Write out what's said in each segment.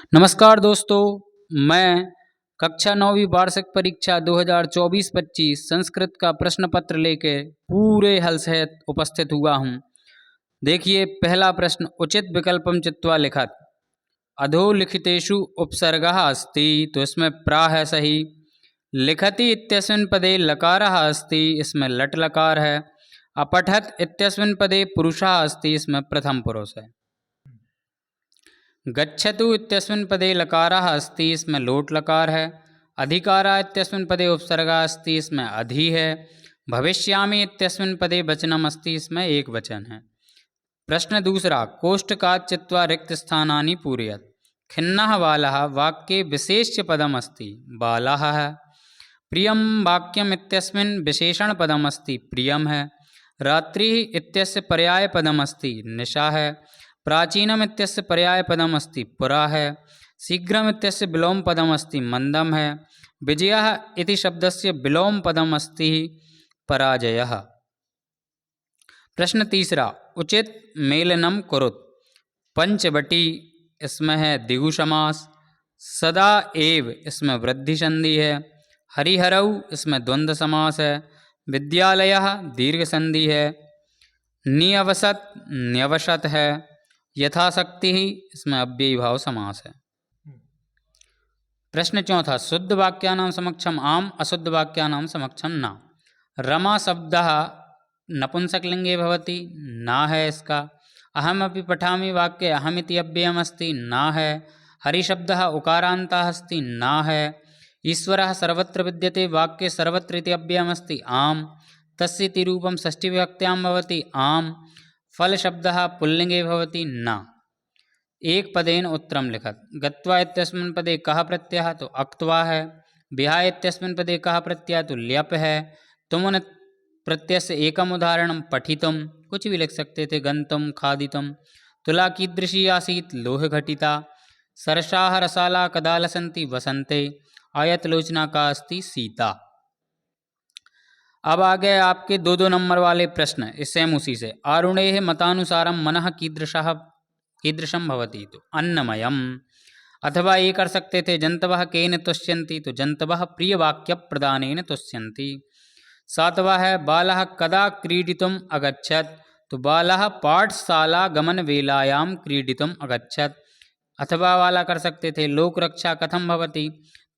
नमस्कार दोस्तों, मैं कक्षा 9वीं वार्षिक परीक्षा 2024-25 संस्कृत का प्रश्न पत्र लेके पूरे हल सहित उपस्थित हुआ हूँ। देखिए, पहला प्रश्न उचित विकल्पम चित्वा लिखत। अधोलिखितेषु उपसर्गः अस्ति, तो इसमें प्रा है सही। लिखति इत्यस्मिन् पदे लकारः अस्ति, इसमें लट लकार है। अपठत इत्यस्मिन् पदे पुरुषः अस्ति, इसमें प्रथम पुरुष है। गच्छतु इत्यस्मिन् पदे लकारः अस्ति, इसमें लोट लकार है। अधिकारा इत्यस्मिन् पदे उपसर्गा अस्ति, इसमें अधि है। भविष्यामि इत्यस्मिन् पदे वचनम अस्ति, इसमें एक वचन है। प्रश्न दूसरा, कोष्ठकात् चित्वा रिक्त स्थानानि पूरयत्। खिन्नः बालः वाक्ये विशेष्य पदम अस्ति, बालः है। प्रियं वाक्यम इत्यस्मिन् विशेषण पदम अस्ति, प्रियम है। रात्रिः इत्यस्य पर्याय पदम अस्ति, निशा है। प्राचीनम इत्यस्य पर्याय पदम अस्ति, पुरा है। शीघ्रम इत्यस्य विलोम पदम अस्ति, मंदम है। विजयः इति शब्दस्य विलोम पदम अस्ति, पराजयः। प्रश्न तीसरा, उचित मेलनम कुरुत। पंचवटी इसमें है द्विगु समास। सदा एव इसमें वृद्धि संधि है। हरिहरौ इसमें द्वंद्व समास है। विद्यालयः दीर्घ संधि है। नियवसत न्यवसत है। यथाशक्ति ही इसमें अव्ययी भाव समास है। प्रश्न चौथा, शुद्ध वाक्यानां समक्षम आम, अशुद्ध वाक्यानां समक्षम ना। रमा शब्दः नपुंसकलिंगे भवति, ना है इसका। अहमपि पठामि वाक्ये अहमिति अव्ययम् अस्ति, ना है। हरिशब्दः उकारान्तः अस्ति, ना है। ईश्वरः सर्वत्र विद्यते वाक्ये सर्वत्र इति अव्ययम् अस्ति, आम। तस्य इति रूपं षष्ठीविभक्त्यां भवति, आम। फल शब्दः पुल्लिंगे भवति, न। एक पदेन उत्तरम लिखत। गत्वा इत्यस्मिन् पदे कः प्रत्ययः, तो अक्त्वा है। विहाय इत्यस्मिन् पदे कः प्रत्ययः, तो ल्यप है। तुमुन प्रत्यय से एकम उदाहरणम पठितुम, कुछ भी लिख सकते थे, गंतुम खादितुम। तुला कीदृशी आसीत्, लोह घटिता। सरसाः रसाला कदा लसन्ति, वसन्ते। आयत लोचना का अस्ति, सीता। अब आ गए आपके दो दो नंबर वाले प्रश्न, सेम उसी से। आरुणेः मतानुसारम मनः कीदृशम भवति, तो अन्नमयम। अथवा ये कर सकते थे, जंतवः केन तुष्यन्ति, तो जंतवः प्रियवाक्य प्रदानेन तुष्यन्ति। सातवा है, बालः कदा क्रीडितुम अगच्छत्, तो बालः पाठशाला गमन वेलायां क्रीडितुम अगच्छत्। अथवा वाला कर सकते थे, लोकरक्षा कथम भवति,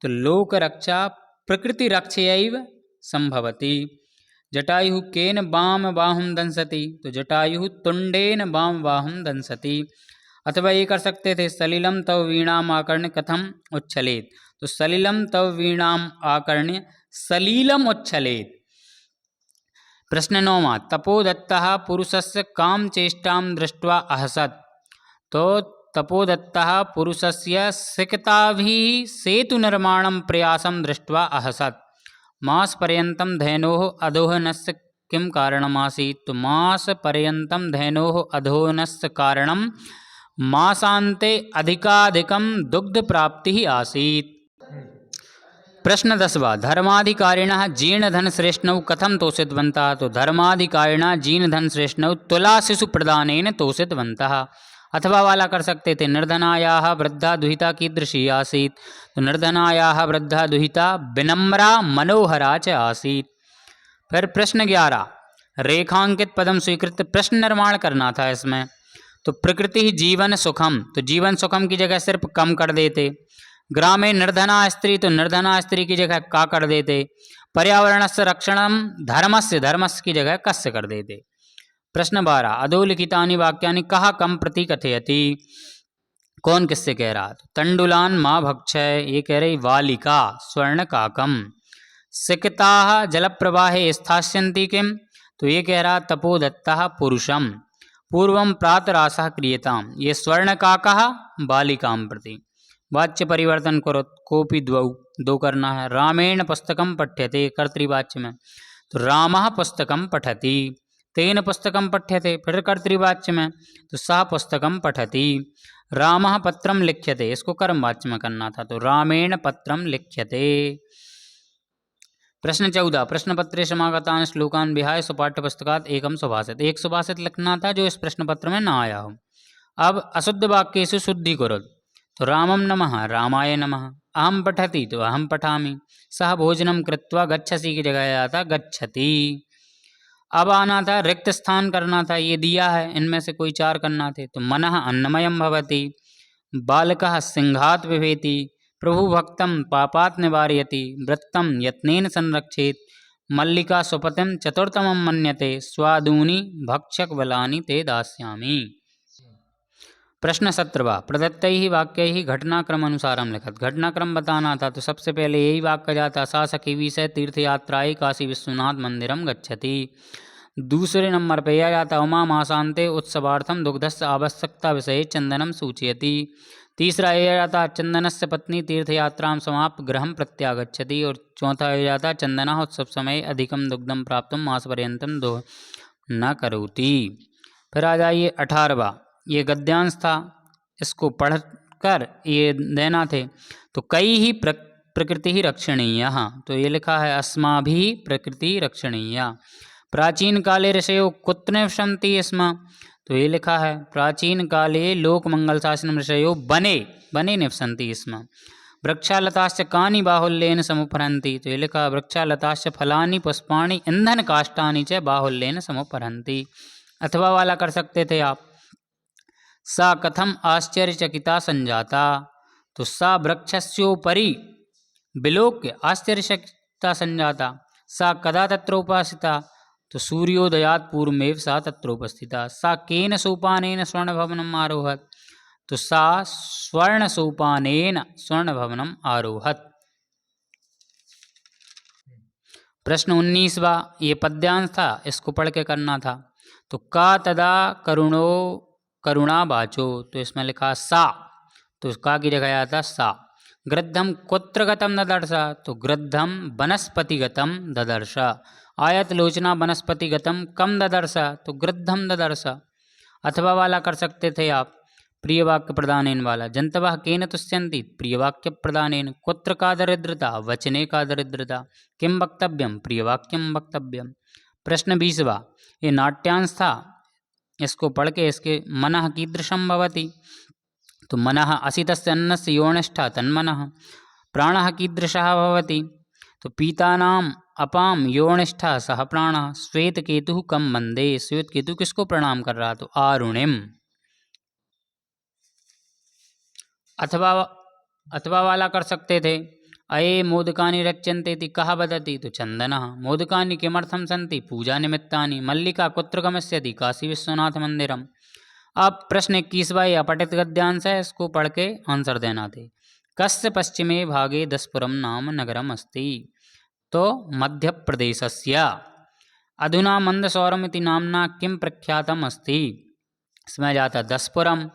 तो लोकरक्षा प्रकृति रक्षयैव संभवति। जटायुः केन वाम बाहुं दंसति, तो जटायुः तुंडेन वाम बाहुं दंसति। अथवा ये कर सकते थे, सलिलम तव वीणाम आकर्ण्य कथम उच्छलेत, तो सलिलम तव वीणाम आकर्ण्य सलीलम उच्छलेत। प्रश्न 9वां, तपोदत्तः पुरुषस्य काम चेष्टां दृष्ट्वा अहसत्, तो तपोदत्तः पुरुषस्य सिकताभिः सेतु निर्माणं प्रयासं दृष्ट्वा अहसत्। मासपर्यन्तं धैनोः अधोहनस्य किं कारणमासीत्, तो मासपर्यन्तं धैनोः अधोहनस्य कारणं मासान्ते अधिकाधिकं दुग्धप्राप्तिः आसीत्। प्रश्न 10वां, धर्माधिकारिणः जीर्णधनश्रेष्ठौ कथं तोषितवन्तः, तो धर्माधिकारिणः जीर्णधनश्रेष्ठौ तुलाशिशु प्रदानेन तोषितवन्तः। अथवा वाला कर सकते थे, निर्धनायाः वृद्धा दुहिता कीदृशी आसीत्, तो निर्धनायाः वृद्धा दुहिता विनम्रा मनोहरा च आसीत्। फिर प्रश्न 11, रेखांकित पदम स्वीकृत प्रश्न निर्माण करना था इसमें। तो प्रकृति जीवन सुखम, तो जीवन सुखम की जगह सिर्फ कम कर देते। ग्रामे निर्धना स्त्री, तो निर्धना स्त्री की जगह का कर देते। पर्यावरणस्य रक्षणम धर्मस्य, धर्मस्य की जगह कस्य कर देते। प्रश्न 12, अधोलिखितानि वाक्यानि कः कम प्रति कथयति, कौन किससे कह रहा, तो तंडुलान माँ भक्षय, ये कह रही वालिका स्वर्णकाकम। सिकताः जलप्रवाहे स्थास्यन्ति किम, तो ये कह रहा तपोदत्तः पुरुषम। पूर्वं प्रातरासः क्रियताम, ये स्वर्णकाकः बालिकां प्रति। वाच्य परिवर्तन करो, कोपि द्वौ, दो करना है। रामेण पुस्तकं पठ्यते, कर्तृवाच्य में, तो रामः पुस्तकं पठति। तेन पुस्तकं पठ्यते, फिर कर्तृवाच्य में, तो सः पुस्तकं पठति। रामः पत्रं लिख्यते, इसको कर्मवाच्य में करना था, तो रामेण पत्रं लिख्यते। प्रश्न 14, प्रश्नपत्रे समागतान् श्लोकान् विहाय स्वपाठ्यपुस्तकात् एकं सुभाषित, एक सुभाषित लिखना था जो इस प्रश्न पत्र में ना आया हो। अब अशुद्ध वाक्येषु शुद्धि करो। तो रामं नमः रामाय नमः। अहं पठति तो अहं पठामि। सः भोजनं कृत्वा गच्छसि की जगह आया था गच्छति। अब आना था रिक्त स्थान करना था, ये दिया है, इनमें से कोई चार करना थे। तो मनः अन्नमयं भवति, बालकः सिंहात् बिभेति, प्रभुभक्तं पापात् निवारयति, वृत्तं यत्नेन संरक्षेत्, मल्लिका स्वपतिं चतुर्थमं मन्यते, स्वादूनि भक्षकबलानि ते दास्यामि। प्रश्न 17वां, प्रदत्तैः वाक्यैः घटनाक्रमानुसारं लिखत। घटनाक्रम बताना था, तो सबसे पहले यही वाक्य जाता, सा सखी विषय तीर्थयात्राय काशी विश्वनाथ मंदिरम गच्छति। दूसरे नंबर पे यह जाता, उमा मासान्ते उत्सवार्थम दुग्धस्य आवश्यकता विषये चंदनम सूचयति। तीसरा यह जाता, चंदनस्य पत्नी तीर्थयात्रां समाप्य गृहं प्रत्यागच्छति। और चौथा यह जाता, चंदनः उत्सव समय अधिकम दुग्धम प्राप्तुं मासपर्यन्तं दोह न करोति। फिर आ जाइए 18वां, ये गद्यांश था, इसको पढ़कर ये देना थे। तो कई ही प्रकृति ही रक्षणीय, तो ये लिखा है अस्माभिः प्रकृति रक्षणीय। प्राचीन काले ऋषयो कुत्र निवसन्ति स्म, तो ये लिखा है प्राचीन काले लोक मंगल शासनम ऋषयो बने बने निवसन्ति स्म। वृक्षालताश्च कानि बाहुल्येन समुपहरन्ति, तो ये लिखा वृक्षालताश्च फलानि पुष्पाणि ईंधन काष्ठानि च बाहुल्येन समुपहरन्ति। अथवा वाला कर सकते थे आप, सा कथम आश्चर्यचकिता संजाता, तो सा वृक्षस्योपरि विलोक्य आश्चर्यचकिता संजाता। सा कदा तत्र उपासिता, तो सूर्योदयात् पूर्वमेव सा तत्र उपस्थिता। सा केन सोपानेन स्वर्णभवनम् आरोहत, तो सा स्वर्णसोपानेन स्वर्णभवनम् आरोहत। प्रश्न 19वां, ये पद्यांश था, इसको पढ़ के करना था। तो का तदा करुणो करुणा वाचो, तो इसमें लिखा सा, तो का की जगह आया था सा। गृद्धम कुत्र गतम ददर्श, तो गृद्धम वनस्पतिगतम ददर्श। आयत लोचना वनस्पतिगतम कम ददर्श, तो गृद्धम ददर्श। अथवा वाला कर सकते थे आप, प्रिय वाक्य प्रदानेन वाला, जंतवः केन तुष्यन्ति, प्रिय वाक्य प्रदानेन। कुत्र का दरिद्रता, वचने का दरिद्रता। किं वक्तव्यम, प्रिय वाक्यम वक्तव्यम। प्रश्न 20वां, ये नाट्यांश था, इसको पढ़ के इसके मनः कीदृशं भवति, तो मनः असितस्य अन्नस्य योनिष्ठा तन्मनः। प्राणः कीदृशः भवति, तो पीतानाम् अपां योनिष्ठा सह प्राणः। श्वेतकेतुः कं वन्दे, श्वेतकेतु किसको प्रणाम कर रहा, तो आरुणिम। अथवा वाला कर सकते थे, अये मोदकानि रच्यन्ते इति कः वदति, तो चन्दनः। मोदकानि किमर्थं सन्ति, पूजा निमित्तानि। मल्लिका कुत्र गमिष्यति, काशी विश्वनाथ मंदिरम। अब प्रश्न 21वां, ये अपठित गद्यांश है, इसको पढ़ के आंसर देना थे। कस्य पश्चिमे भागे दसपुरम नाम नगरम अस्ति, तो मध्य प्रदेशस्य। अधुना मंदसौरम इति नाम्ना किं प्रख्यातम अस्ति, इसमें जाता दसपुरम।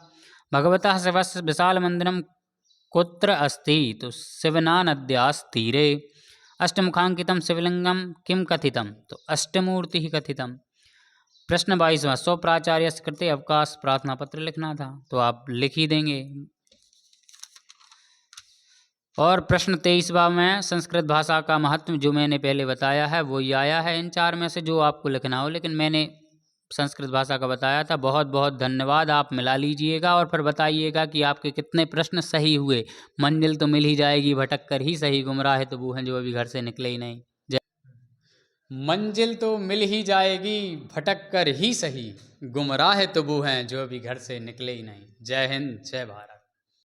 भगवतः शिवस्य विशाल मंदिरम कुत्र अस्ति, तो शिवना नद्यास्तीरे। अष्टमुखांकितं शिवलिंगम किं कथितम, तो अष्टमूर्ति कथितम। प्रश्न 22वां, सौ प्राचार्य कृते अवकाश प्रार्थना पत्र लिखना था, तो आप लिख ही देंगे। और प्रश्न 23वां में संस्कृत भाषा का महत्व जो मैंने पहले बताया है वो ही आया है, इन चार में से जो आपको लिखना हो, लेकिन मैंने संस्कृत भाषा का बताया था। बहुत बहुत धन्यवाद, आप मिला लीजिएगा और फिर बताइएगा कि आपके कितने प्रश्न सही हुए। मंजिल तो मिल ही जाएगी, भटक कर ही सही, गुमराह तो वो हैं जो अभी घर से निकले ही नहीं। मंजिल तो मिल ही जाएगी, भटक कर ही सही, गुमराह तो वो हैं जो अभी घर से निकले ही नहीं। जय हिंद, जय भारत।